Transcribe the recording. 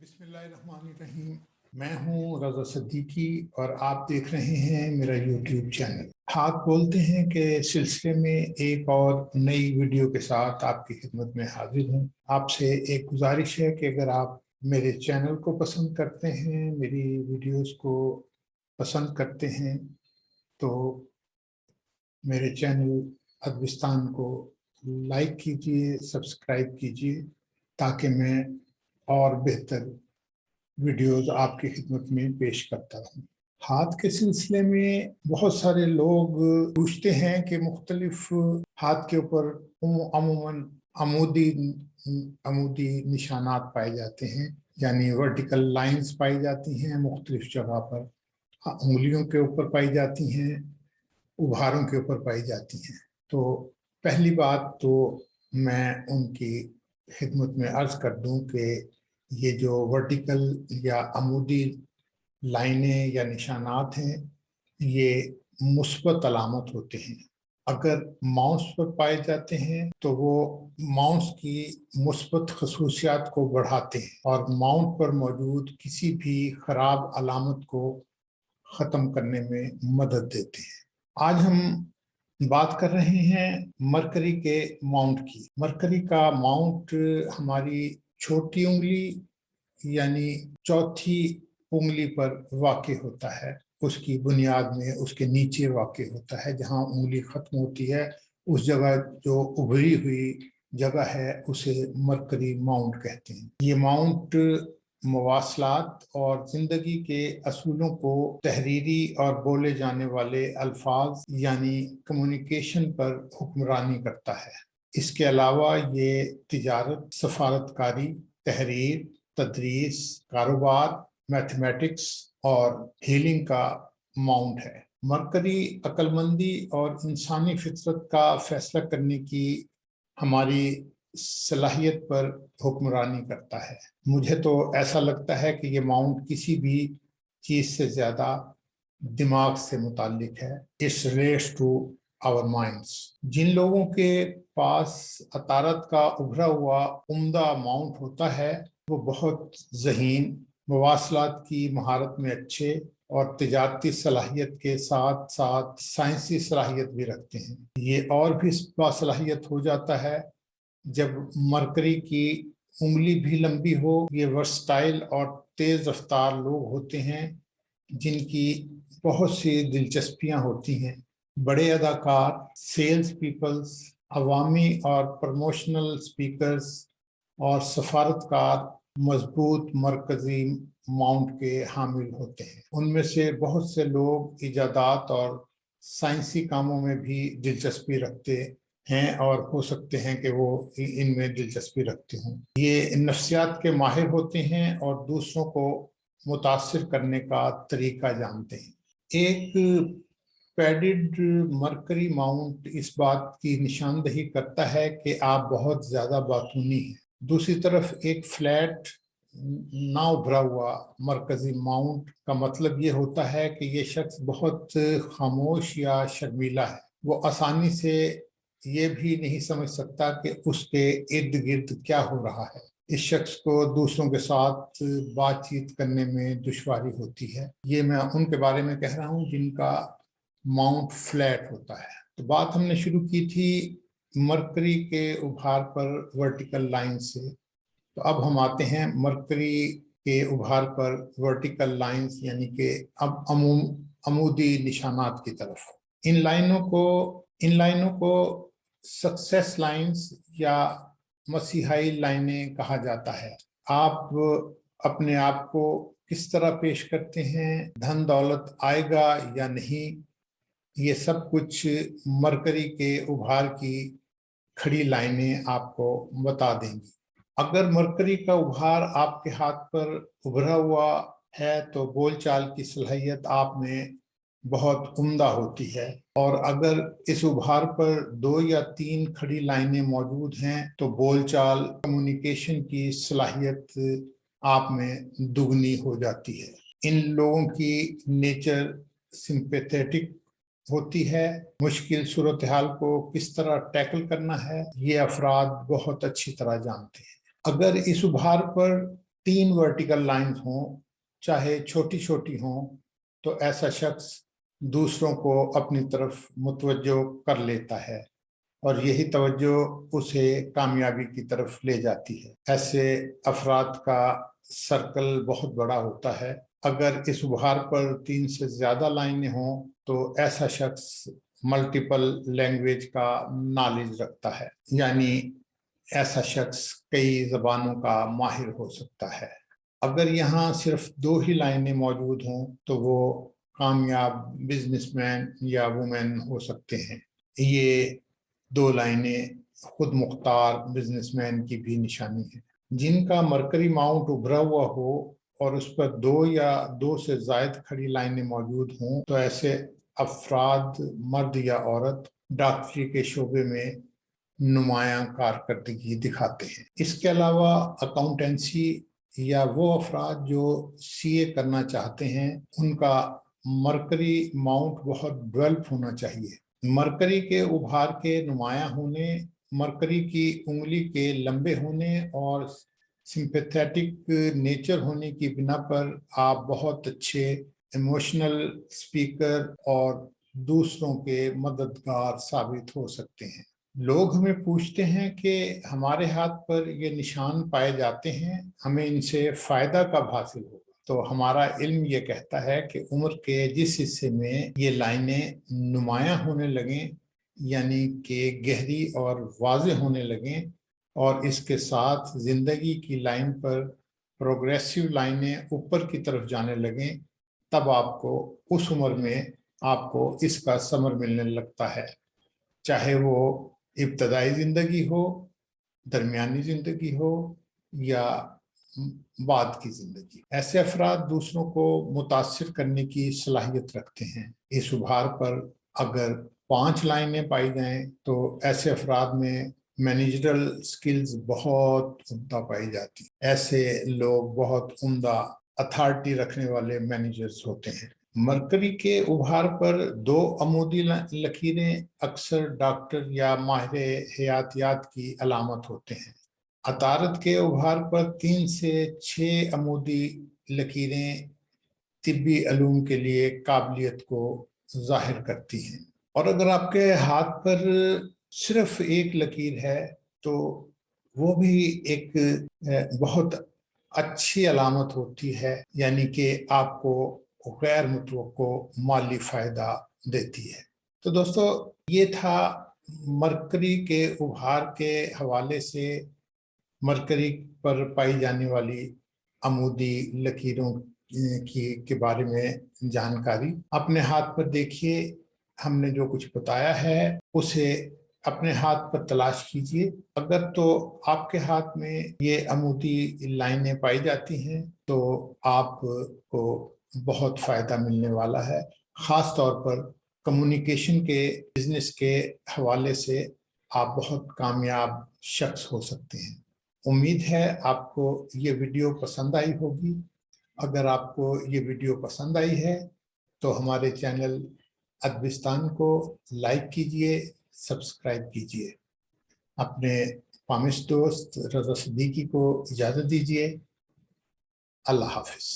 बिस्मिल्लाहिर्रहमानिर्रहीम। मैं हूं रज़ा सिद्दीकी और आप देख रहे हैं मेरा यूट्यूब चैनल। हाथ बोलते हैं के सिलसिले में एक और नई वीडियो के साथ आपकी खिदमत में हाजिर हूं। आपसे एक गुजारिश है कि अगर आप मेरे चैनल को पसंद करते हैं, मेरी वीडियोस को पसंद करते हैं, तो मेरे चैनल अदबिस्तान को लाइक कीजिए, सब्सक्राइब कीजिए, ताकि मैं और बेहतर वीडियोस आपकी खिदमत में पेश करता रहूं। हाथ के सिलसिले में बहुत सारे लोग पूछते हैं कि मुख्तलिफ हाथ के ऊपर अमूमन अमूदी अमूदी निशानात पाए जाते हैं, यानी वर्टिकल लाइंस पाई जाती हैं मुख्तलिफ जगह पर। उंगलियों के ऊपर पाई जाती हैं, उभारों के ऊपर पाई जाती हैं। तो पहली बात तो मैं उनकी खिदमत में अर्ज कर दूं कि ये जो वर्टिकल या अमूदी लाइनें या निशानात हैं, ये मुस्बत अलामत होते हैं। अगर माउस पर पाए जाते हैं तो वो माउस की मुस्बत खसूसियात को बढ़ाते हैं और माउस पर मौजूद किसी भी खराब अलामत को ख़त्म करने में मदद देते हैं। आज हम बात कर रहे हैं मरकरी के माउंट की। मरकरी का माउंट हमारी छोटी उंगली यानी चौथी उंगली पर वाक़ होता है। उसकी बुनियाद में उसके नीचे वाक़ होता है, जहाँ उंगली ख़त्म होती है उस जगह जो उभरी हुई जगह है उसे मरकरी माउंट कहते हैं। ये माउंट मवासलात और ज़िंदगी के असूलों को तहरीरी और बोले जाने वाले अल्फाज यानी कम्युनिकेशन पर हुक्मरानी करता है। इसके अलावा ये तिजारत, सफारतकारी, तहरीर, तदरीस, कारोबार, मैथमेटिक्स और हीलिंग का माउंट है। मरकरी अक्लमंदी और इंसानी फितरत का फैसला करने की हमारी सलाहियत पर हुक्मरानी करता है। मुझे तो ऐसा लगता है कि ये माउंट किसी भी चीज़ से ज़्यादा दिमाग से मुताल्लिक है। It's relates to our minds. जिन लोगों के पास अतारत का उभरा हुआ उम्दा माउंट होता है वो बहुत ज़हीन, मवासलात की महारत में अच्छे और तिजारती सलाहियत के साथ साथ साइंसी सलाहियत भी रखते हैं। ये और भी बासलाहियत हो जाता है जब मरकरी की उंगली भी लंबी हो। ये वर्सटाइल और तेज़ रफ्तार लोग होते हैं जिनकी बहुत सी दिलचस्पियां होती हैं। बड़े अदाकार, सेल्स पीपल्स, अवामी और प्रमोशनल स्पीकर्स और सफारतकार मजबूत मरकजी माउंट के हामिल होते हैं। उनमें से बहुत से लोग इजादात और साइंसी कामों में भी दिलचस्पी रखते हैं और हो सकते हैं कि वो इनमें दिलचस्पी रखते हों। ये नफ्सियात के माहिर होते हैं और दूसरों को मुतासिर करने का तरीका जानते हैं। एक पैडिड मरकरी माउंट इस बात की निशानदही करता है कि आप बहुत ज़्यादा बातूनी हैं। दूसरी तरफ एक फ्लैट ना उभरा हुआ मरकजी माउंट का मतलब ये होता है कि ये शख्स बहुत खामोश या शर्मीला है। वो आसानी से ये भी नहीं समझ सकता कि उसके इर्द गिर्द क्या हो रहा है। इस शख्स को दूसरों के साथ बातचीत करने में दुश्वारी होती है। ये मैं उनके बारे में कह रहा हूँ जिनका माउंट फ्लैट होता है। तो बात हमने शुरू की थी मरकरी के उभार पर वर्टिकल लाइन से। तो अब हम आते हैं मरकरी के उभार पर वर्टिकल लाइंस यानी कि अब अमूदी निशानात की तरफ। इन लाइनों को सक्सेस लाइंस या मसीहाई लाइनें कहा जाता है। आप अपने आप को किस तरह पेश करते हैं, धन दौलत आएगा या नहीं, ये सब कुछ मरकरी के उभार की खड़ी लाइनें आपको बता देंगी। अगर मरकरी का उभार आपके हाथ पर उभरा हुआ है तो बोलचाल की सलाहियत आप में बहुत उम्दा होती है, और अगर इस उभार पर 2 या 3 खड़ी लाइनें मौजूद हैं तो बोलचाल कम्युनिकेशन की सलाहियत आप में दुगनी हो जाती है। इन लोगों की नेचर सिंपैथेटिक होती है। मुश्किल सूरत हाल को किस तरह टैकल करना है ये अफराद बहुत अच्छी तरह जानते हैं। अगर इस उभार पर 3 वर्टिकल लाइंस हों, चाहे छोटी छोटी हों, तो ऐसा शख्स दूसरों को अपनी तरफ मुतवज्जो कर लेता है और यही तवज्जो उसे कामयाबी की तरफ ले जाती है। ऐसे अफराद का सर्कल बहुत बड़ा होता है। अगर इस उपहार पर 3 से ज्यादा लाइनें हों तो ऐसा शख्स मल्टीपल लैंग्वेज का नॉलेज रखता है, यानी ऐसा शख्स कई जबानों का माहिर हो सकता है। अगर यहाँ सिर्फ 2 ही लाइनें मौजूद हों तो वो कामयाब बिजनेसमैन या वुमेन हो सकते हैं। ये 2 लाइनें खुद मुख्तार बिजनेसमैन की भी निशानी है। जिनका मरकरी माउंट उभरा हुआ हो और उस पर 2 या 2 से जायद खड़ी लाइनें मौजूद हों तो ऐसे अफराद, मर्द या औरत, डॉक्टरी के शोबे में नुमायां कारकर्दगी दिखाते हैं। इसके अलावा अकाउंटेंसी या वो अफराद जो सीए करना चाहते हैं, उनका मरकरी माउंट बहुत डेवलप होना चाहिए। मरकरी के उभार के नुमायां होने, मरकरी की उंगली के लंबे होने और सिंपैथेटिक नेचर होने की बिना पर आप बहुत अच्छे इमोशनल स्पीकर और दूसरों के मददगार साबित हो सकते हैं। लोग हमें पूछते हैं कि हमारे हाथ पर ये निशान पाए जाते हैं, हमें इनसे फायदा कब हासिल होगा? तो हमारा इल्म ये कहता है कि उम्र के जिस हिस्से में ये लाइनें नुमायां होने लगें, यानी कि गहरी और वाज़ेह होने लगें, और इसके साथ जिंदगी की लाइन पर प्रोग्रेसिव लाइनें ऊपर की तरफ जाने लगें, तब आपको उस उम्र में आपको इसका समर मिलने लगता है। चाहे वो इब्तदाई जिंदगी हो, दरमियानी जिंदगी हो या बाद की जिंदगी। ऐसे अफराद दूसरों को मुतासिर करने की सलाहियत रखते हैं। इस उभार पर अगर 5 लाइनें पाई जाएं तो ऐसे अफराद में मैनेजरल स्किल्स बहुत उम्दा पाई जाती। ऐसे लोग बहुत उम्दा अथॉरिटी रखने वाले मैनेजर्स होते हैं। मरकरी के उभार पर 2 अमूदी लकीरें अक्सर डॉक्टर या माहिर हयातियात की अलामत होते हैं। अतारत के उभार पर 3 से 6 अमूदी लकीरें तिब्बी अलूम के लिए काबिलियत को जाहिर करती हैं। और अगर आपके हाथ पर सिर्फ एक लकीर है तो वो भी एक बहुत अच्छी अलामत होती है, यानी कि आपको गैर मुतवक्को माली फायदा देती है। तो दोस्तों, ये था मरकरी के उभार के हवाले से मरकरी पर पाई जाने वाली अमूदी लकीरों के बारे में जानकारी। अपने हाथ पर देखिए, हमने जो कुछ बताया है उसे अपने हाथ पर तलाश कीजिए। अगर तो आपके हाथ में ये अमूदी लाइनें पाई जाती हैं तो आपको बहुत फायदा मिलने वाला है। खास तौर पर कम्युनिकेशन के बिजनेस के हवाले से आप बहुत कामयाब शख्स हो सकते हैं। उम्मीद है आपको ये वीडियो पसंद आई होगी। अगर आपको ये वीडियो पसंद आई है तो हमारे चैनल अदबिस्तान को लाइक कीजिए, सब्सक्राइब कीजिए। अपने फामिश दोस्त रज़ा सिद्दीकी को इजाज़त दीजिए। अल्लाह हाफिज़।